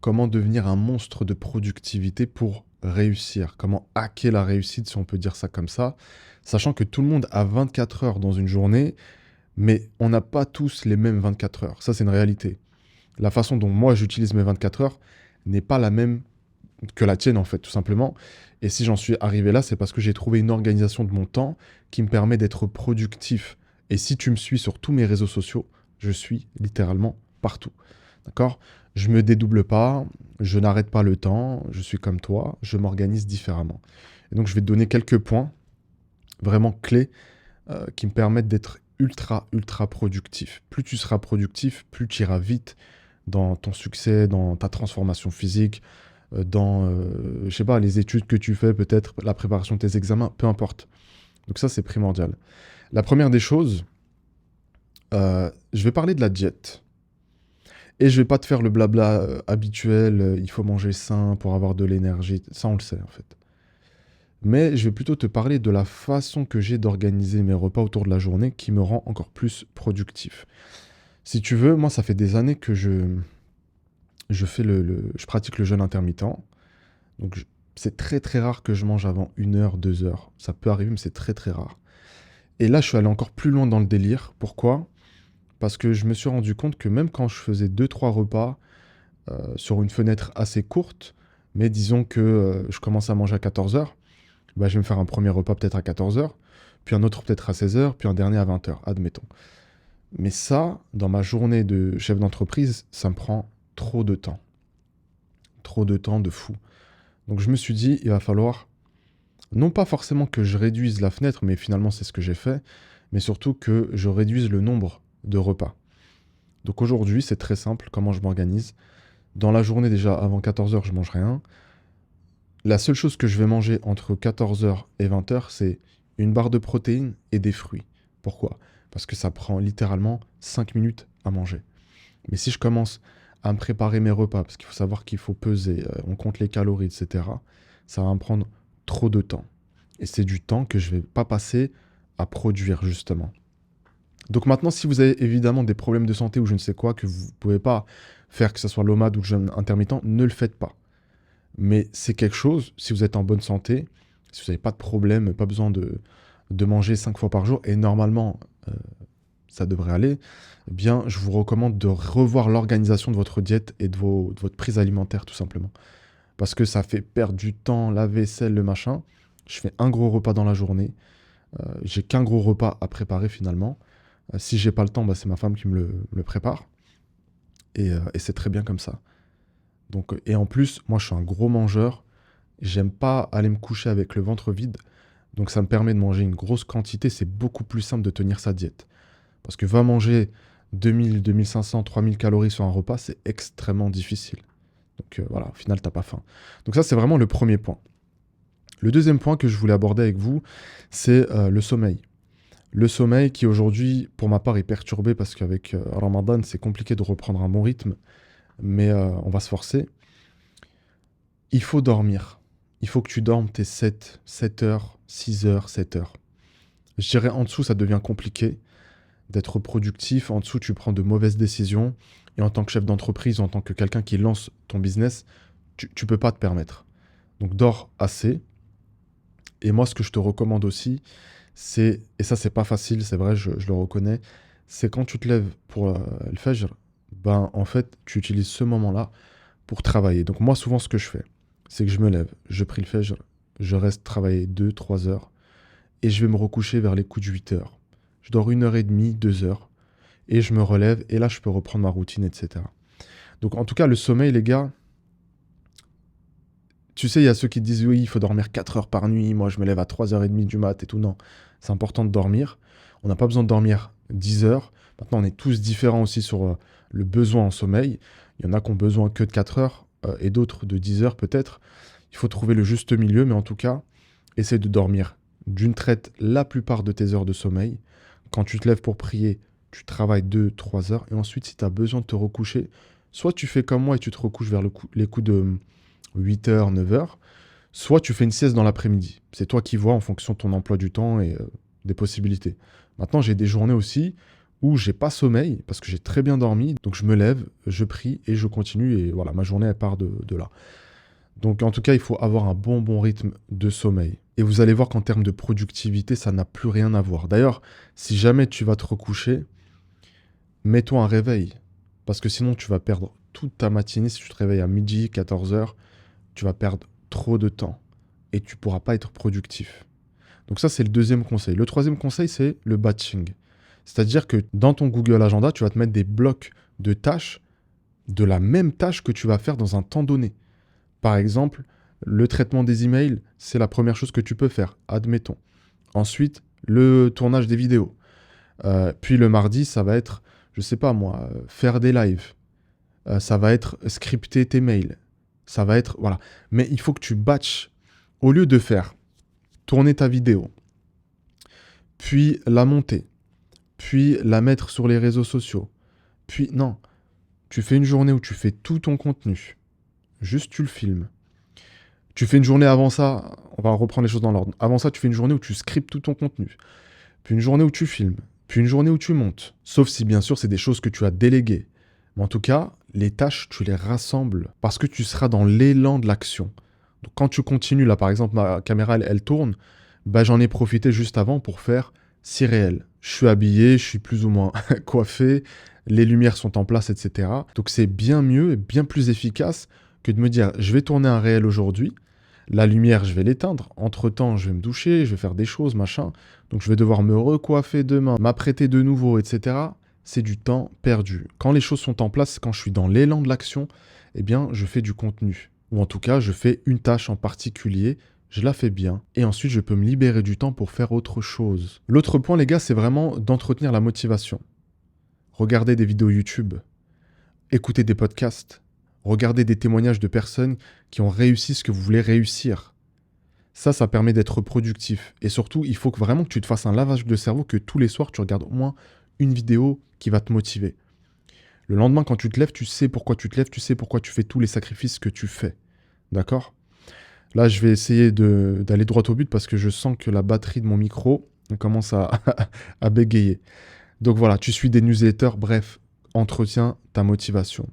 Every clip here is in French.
comment devenir un monstre de productivité pour réussir, comment hacker la réussite, si on peut dire ça comme ça, sachant que tout le monde a 24 heures dans une journée, mais on n'a pas tous les mêmes 24 heures. Ça, c'est une réalité. La façon dont moi j'utilise mes 24 heures n'est pas la même que la tienne, en fait, tout simplement. Et si j'en suis arrivé là, c'est parce que j'ai trouvé une organisation de mon temps qui me permet d'être productif. Et si tu me suis sur tous mes réseaux sociaux, je suis littéralement partout. D'accord? Je me dédouble pas, je n'arrête pas le temps, je suis comme toi, je m'organise différemment. Et donc, je vais te donner quelques points vraiment clés qui me permettent d'être ultra productif. Plus tu seras productif, plus tu iras vite dans ton succès, dans ta transformation physique, dans, je sais pas, les études que tu fais, peut-être la préparation de tes examens, peu importe. Donc ça, c'est primordial. La première des choses, je vais parler de la diète. Et je vais pas te faire le blabla habituel, il faut manger sain pour avoir de l'énergie. Ça, on le sait, en fait. Mais je vais plutôt te parler de la façon que j'ai d'organiser mes repas autour de la journée qui me rend encore plus productif. Si tu veux, moi, ça fait des années que je fais je pratique le jeûne intermittent. Donc, c'est très rare que je mange avant 1 heure, 2 heures. Ça peut arriver, mais c'est très rare. Et là, je suis allé encore plus loin dans le délire. Pourquoi? Parce que je me suis rendu compte que même quand je faisais deux trois repas sur une fenêtre assez courte, mais disons que je commence à manger à 14 heures, bah, je vais me faire un premier repas peut-être à 14 heures, puis un autre peut-être à 16 heures, puis un dernier à 20 heures, admettons. Mais ça, dans ma journée de chef d'entreprise, ça me prend trop de temps. Trop de temps de fou. Donc je me suis dit, il va falloir, non pas forcément que je réduise la fenêtre, mais finalement c'est ce que j'ai fait, mais surtout que je réduise le nombre de repas. Donc aujourd'hui, c'est très simple comment je m'organise. Dans la journée déjà, avant 14 heures, je mange rien. La seule chose que je vais manger entre 14 heures et 20 heures, c'est une barre de protéines et des fruits. Pourquoi? Parce que ça prend littéralement 5 minutes à manger. Mais si je commence à me préparer mes repas, parce qu'il faut savoir qu'il faut peser, on compte les calories, etc., ça va me prendre trop de temps. Et c'est du temps que je ne vais pas passer à produire, justement. Donc maintenant, si vous avez évidemment des problèmes de santé ou je ne sais quoi, que vous ne pouvez pas faire, que ce soit l'OMAD ou le jeûne intermittent, ne le faites pas. Mais c'est quelque chose, si vous êtes en bonne santé, si vous n'avez pas de problème, pas besoin de manger 5 fois par jour, et normalement, euh, ça devrait aller, eh bien, je vous recommande de revoir l'organisation de votre diète et de votre prise alimentaire, tout simplement. Parce que ça fait perdre du temps, la vaisselle, le machin. Je fais un gros repas dans la journée. J'ai qu'un gros repas à préparer finalement. Si j'ai pas le temps, bah, c'est ma femme qui me le prépare. Et c'est très bien comme ça. Donc, et en plus, moi je suis un gros mangeur. J'aime pas aller me coucher avec le ventre vide. Donc ça me permet de manger une grosse quantité. C'est beaucoup plus simple de tenir sa diète. Parce que va manger 2000, 2500, 3000 calories sur un repas, c'est extrêmement difficile. Donc voilà, au final, t'as pas faim. Donc ça, c'est vraiment le premier point. Le deuxième point que je voulais aborder avec vous, c'est le sommeil. Le sommeil qui aujourd'hui, pour ma part, est perturbé parce qu'avec Ramadan, c'est compliqué de reprendre un bon rythme, mais on va se forcer. Il faut dormir. Il faut que tu dormes tes 7 heures, 6 heures, 7 heures. Je dirais en dessous, ça devient compliqué d'être productif. En dessous, tu prends de mauvaises décisions. Et en tant que chef d'entreprise, en tant que quelqu'un qui lance ton business, tu ne peux pas te permettre. Donc dors assez. Et moi, ce que je te recommande aussi, c'est, et ça, c'est pas facile, c'est vrai, je le reconnais, c'est quand tu te lèves pour le Fajr, ben, en fait, tu utilises ce moment-là pour travailler. Donc, moi, souvent, ce que je fais, c'est que je me lève, je prie le Fajr, je reste travailler 2, 3 heures, et je vais me recoucher vers les coups de 8 heures. Je dors 1 heure et demie, 2 heures, et je me relève, et là, je peux reprendre ma routine, etc. Donc, en tout cas, le sommeil, les gars, tu sais, il y a ceux qui disent oui, il faut dormir 4 heures par nuit. Moi, je me lève à 3h30 du mat et tout. Non, c'est important de dormir. On n'a pas besoin de dormir 10 heures. Maintenant, on est tous différents aussi sur le besoin en sommeil. Il y en a qui ont besoin que de 4 heures et d'autres de 10 heures peut-être. Il faut trouver le juste milieu, mais en tout cas, essaie de dormir d'une traite la plupart de tes heures de sommeil. Quand tu te lèves pour prier, tu travailles 2, 3 heures. Et ensuite, si tu as besoin de te recoucher, soit tu fais comme moi et tu te recouches vers les coups de 8 heures, 9 heures, soit tu fais une sieste dans l'après-midi. C'est toi qui vois en fonction de ton emploi du temps et des possibilités. Maintenant, j'ai des journées aussi où j'ai pas sommeil parce que j'ai très bien dormi. Donc je me lève, je prie et je continue. Et voilà, ma journée, elle part de là. Donc en tout cas, il faut avoir un bon rythme de sommeil. Et vous allez voir qu'en termes de productivité, ça n'a plus rien à voir. D'ailleurs, si jamais tu vas te recoucher, mets-toi un réveil. Parce que sinon, tu vas perdre toute ta matinée. Si tu te réveilles à midi, 14 heures, tu vas perdre trop de temps. Et tu pourras pas être productif. Donc ça, c'est le deuxième conseil. Le troisième conseil, c'est le batching. C'est-à-dire que dans ton Google Agenda, tu vas te mettre des blocs de tâches de la même tâche que tu vas faire dans un temps donné. Par exemple, le traitement des emails, c'est la première chose que tu peux faire, admettons. Ensuite, le tournage des vidéos. Puis le mardi, ça va être, je sais pas moi, faire des lives. Ça va être scripter tes mails. Ça va être, voilà. Mais il faut que tu batches. Au lieu de faire tourner ta vidéo, puis la monter, puis la mettre sur les réseaux sociaux, puis non, tu fais une journée où tu fais tout ton contenu. Juste tu le filmes. Tu fais une journée avant ça, on va reprendre les choses dans l'ordre. Avant ça, tu fais une journée où tu scriptes tout ton contenu. Puis une journée où tu filmes. Puis une journée où tu montes. Sauf si bien sûr c'est des choses que tu as déléguées. Mais en tout cas, les tâches, tu les rassembles parce que tu seras dans l'élan de l'action. Donc quand tu continues, là par exemple, ma caméra elle tourne, bah, j'en ai profité juste avant pour faire si réel. Je suis habillé, je suis plus ou moins coiffé, les lumières sont en place, etc. Donc c'est bien mieux et bien plus efficace que de me dire je vais tourner un réel aujourd'hui. La lumière, je vais l'éteindre. Entre-temps, je vais me doucher, je vais faire des choses, machin. Donc je vais devoir me recoiffer demain, m'apprêter de nouveau, etc. C'est du temps perdu. Quand les choses sont en place, quand je suis dans l'élan de l'action, eh bien, je fais du contenu. Ou en tout cas, je fais une tâche en particulier, je la fais bien, et ensuite je peux me libérer du temps pour faire autre chose. L'autre point, les gars, c'est vraiment d'entretenir la motivation. Regarder des vidéos YouTube, écouter des podcasts, regarder des témoignages de personnes qui ont réussi ce que vous voulez réussir. Ça permet d'être productif. Et surtout, il faut vraiment que tu te fasses un lavage de cerveau, que tous les soirs, tu regardes au moins une vidéo qui va te motiver. Le lendemain, quand tu te lèves, tu sais pourquoi tu te lèves, tu sais pourquoi tu fais tous les sacrifices que tu fais. D'accord ? Là, je vais essayer d'aller droit au but parce que je sens que la batterie de mon micro commence à bégayer. Donc voilà, tu suis des newsletters, bref, entretiens ta motivation.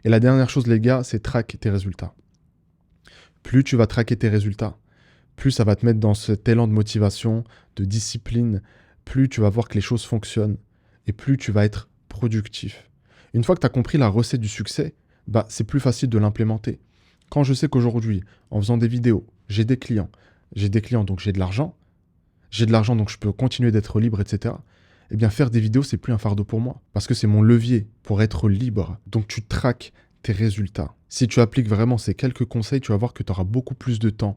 Et la dernière chose, les gars, c'est traquer tes résultats. Plus tu vas traquer tes résultats, plus ça va te mettre dans cet élan de motivation, de discipline, plus tu vas voir que les choses fonctionnent et plus tu vas être productif. Une fois que tu as compris la recette du succès, bah, c'est plus facile de l'implémenter. Quand je sais qu'aujourd'hui, en faisant des vidéos, j'ai des clients donc j'ai de l'argent donc je peux continuer d'être libre, etc. Eh bien, faire des vidéos, c'est plus un fardeau pour moi parce que c'est mon levier pour être libre. Donc, tu traques tes résultats. Si tu appliques vraiment ces quelques conseils, tu vas voir que tu auras beaucoup plus de temps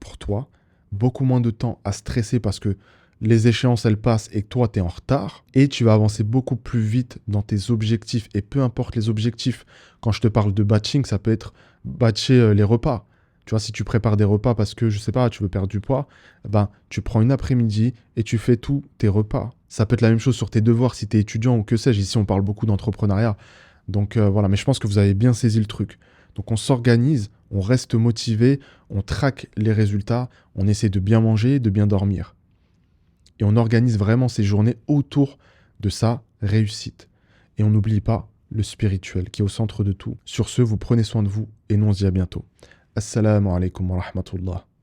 pour toi, beaucoup moins de temps à stresser parce que les échéances, elles passent et que toi, tu es en retard. Et tu vas avancer beaucoup plus vite dans tes objectifs. Et peu importe les objectifs, quand je te parle de batching, ça peut être batcher les repas. Tu vois, si tu prépares des repas parce que, je sais pas, tu veux perdre du poids, ben, tu prends une après-midi et tu fais tous tes repas. Ça peut être la même chose sur tes devoirs si tu es étudiant ou que sais-je. Ici, on parle beaucoup d'entrepreneuriat. Donc voilà, mais je pense que vous avez bien saisi le truc. Donc on s'organise, on reste motivé, on traque les résultats, on essaie de bien manger, de bien dormir. Et on organise vraiment ces journées autour de sa réussite. Et on n'oublie pas le spirituel qui est au centre de tout. Sur ce, vous prenez soin de vous et nous on se dit à bientôt. Assalamu alaikum wa rahmatullah.